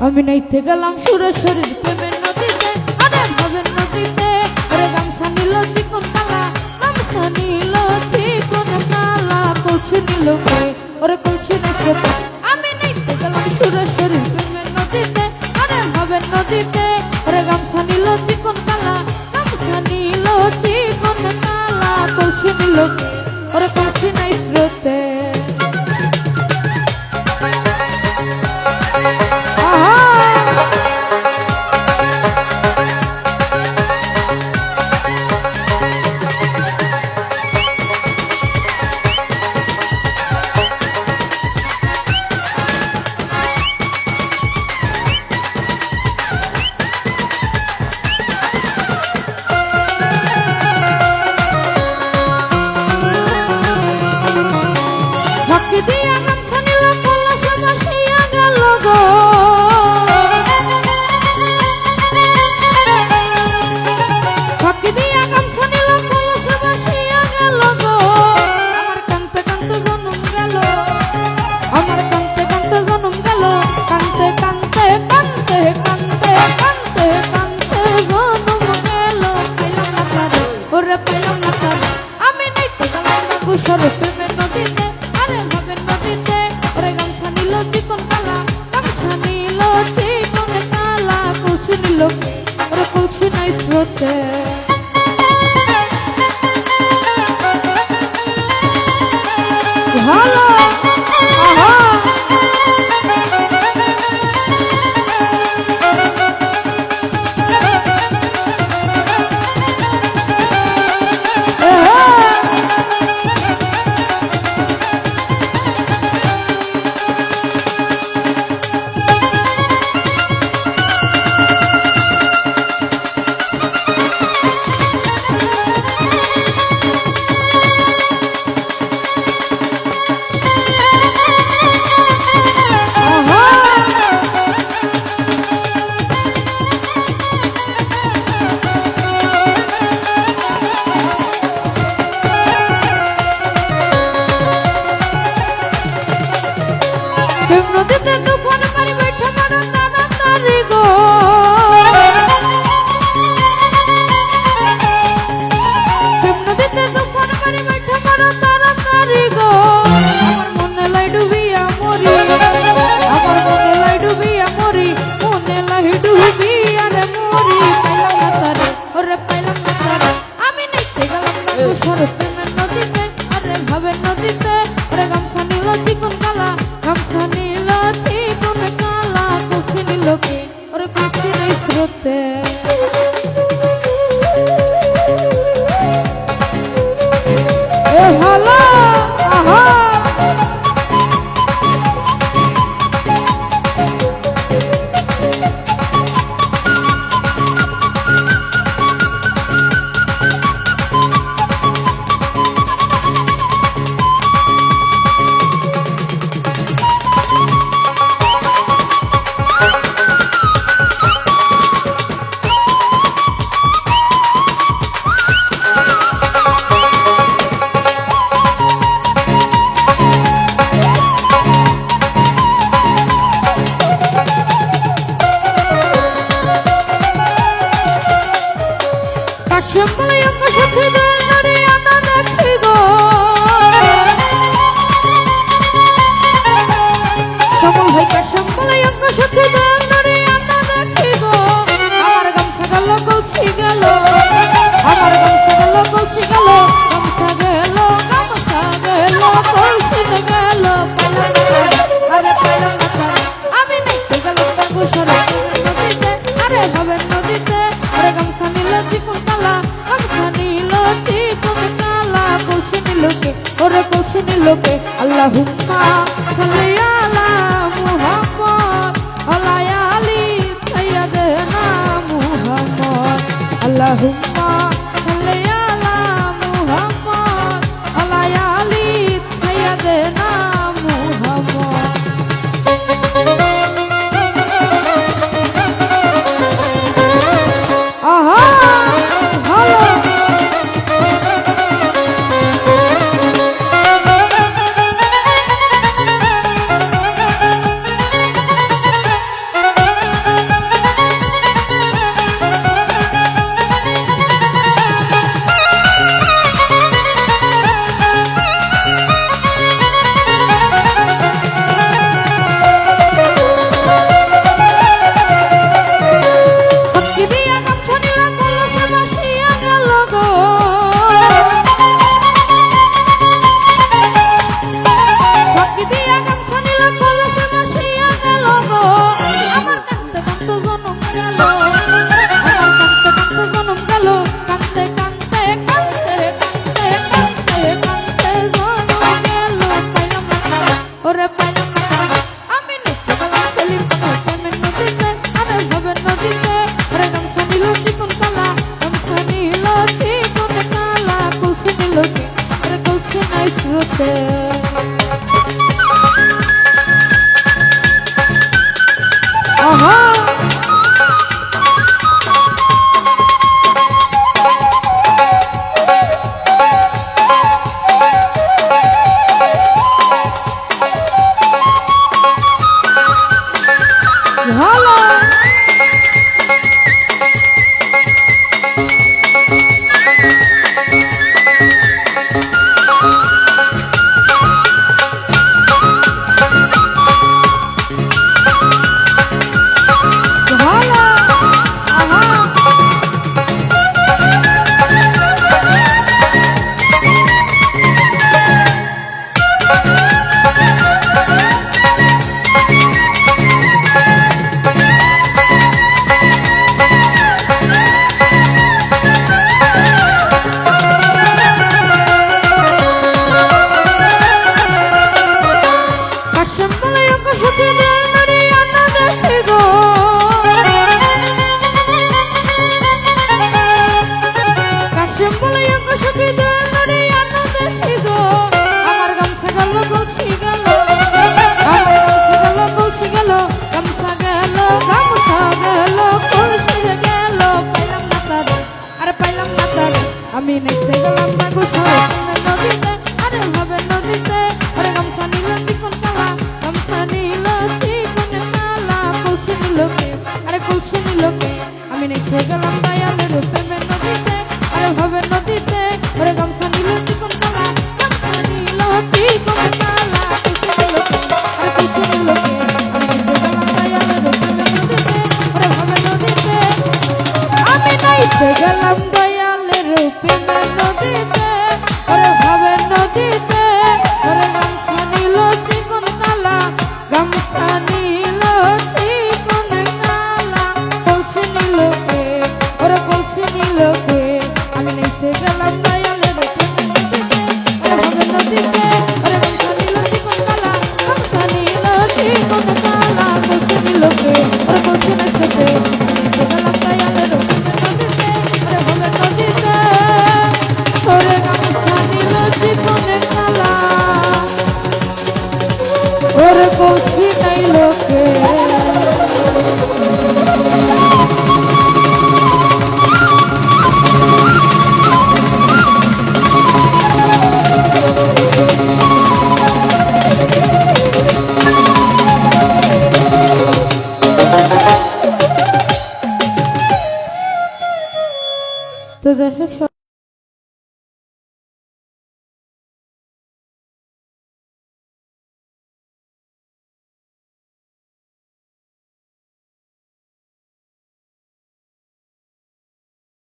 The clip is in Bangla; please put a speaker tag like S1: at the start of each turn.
S1: আমি নাইতে গেলাম সুরেশ্বরীর প্রেমের নদীতে, আরে ভাবের নদীতে। ওরে গামছা নিল চিকন কালা, গামছা নিল চিকন কালা, কলসি নিল কে, ওরে কলসি নাইতে। আমি নাইতে গেলাম সুরেশ্বরীর প্রেমের নদীতে, আরে ভাবের নদীতে। ওরে গামছা নিল চিকন কালা, গামছা নিল চিকন কালা, কলসি নিল কে, ওরে কলসি নাই স্রোতে। ফাঁকি দিয়া গামছা নিল কলসে ভাসিয়া গেল গো, ফাঁকি দিয়া গামছা নিল কলসে ভাসিয়া গেল গো। আমার কানতে কানতে জনম গেল, আমার কানতে কানতে জনম গেল, কানতে কানতে কানতে কানতে কানতে কানতে জনম গেল। পাইলাম না তারে, ওরে পাইলাম না তারে। আমি নাইতে গেলাম না গুসরে প্রেমের নদীতে, আরে ভাবের নদীতে। ওরে গামছা নিল চিকন কালা, গামছা নিল চিকন কালা, কলসি নিল কে, ওরে কলসি নাই স্রোতে। ভালো আহা নদীতে তুফান মারি বৈঠা মারা তাড়াতাড়ি গো, নদীতে তুফান মারি বৈঠা মারা তাড়াতাড়ি গো। আমার মনে লাই ডুবিয়া মরি, আমার মনে লাই ডুবিয়া মরি, মনে লাই ডুবিয়া রে মরি। পাইলাম না তারে, ওরে পাইলাম না তারে। আমি নাইতে গেলাম না কুসর প্রেমের নদীতে, আরে ভাবের নদীতে। ওরে গামছা নিল চিকন কালা, গামছা নিল চিকন কালা, কলসি নিল কে, ওরে কলসি নাই স্রোতে। এ ভালো আহা কাশিমলাই অঙ্গ সাথে দেয়ারে আনা দেখি গো, সমল ভাই কাশিমলাই অঙ্গ সাথে দেয়ারে আনা দেখি গো। আমার গামছা গেল কলসি গেল, আমার গামছা গেল কলসি গেল, গামছা গেল গামছা গেল কলসি গেল। পাইলাম না তারে, আরে পাইলাম না তারে। আমি নাইতে গেলাম না গুসরে নদীতে, আরে ভাবের নদীতে। ওরে গামছা নিল চিকন কালা, গামছা নিল চিকন কালা, কলসি নিল কে, ওরে কলসি নিল কে। আল্লাহুম্মা সাল্লি আলা মুহাম্মদ আলা আলি সাইয়্যিদিনা মুহাম্মদ। আল্লাহুম্মা সাল্লি আলা মুহাম্মদ আলা আলি সাইয়্যিদিনা মুহাম্মদ। আহা ভালো আমি নেচে গেলাম না গোসল নদীতে, আরে হবে নদীতে, আরে গামছা নিল চিকন কালা, গামছা নিল চিকন কালা, কলসি নিল কে, আরে কলসি নিল কে, আমি নেচে গেলাম দয়ালের প্রেমের নদীতে, আরে হবে নদীতে, আরে গামছা নিল চিকন কালা, গামছা নিল চিকন কালা, কলসি নিল কে, আরে কলসি নিল কে, আমি নেচে গেলাম দয়ালের প্রেমের নদীতে, আরে হবে নদীতে, আমি নেচে গেলাম দয়ালের প্রেমের নদীতে, ওরে ভাবে নদীতে, ওরে গামছা নিল চিকন কালা, গামছা নিল চিকন কালা, কলসি নিল কে, ওরে কলসি নিল কে, আমি নেচে গেলাম দয়ালের প্রেমের নদীতে, ওরে ভাবে নদীতে, ওরে গামছা নিল চিকন কালা, গামছা নিল চিকন কালা, কলসি নিল কে, ওরে কলসি নেচে কে, আমি নেচে গেলাম দয়ালের প্রেমের নদীতে, ওরে ভাবে নদীতে, ওরে গামছা নিল চিকন কালা, ওরে কলসি নিল কে। তো দেখো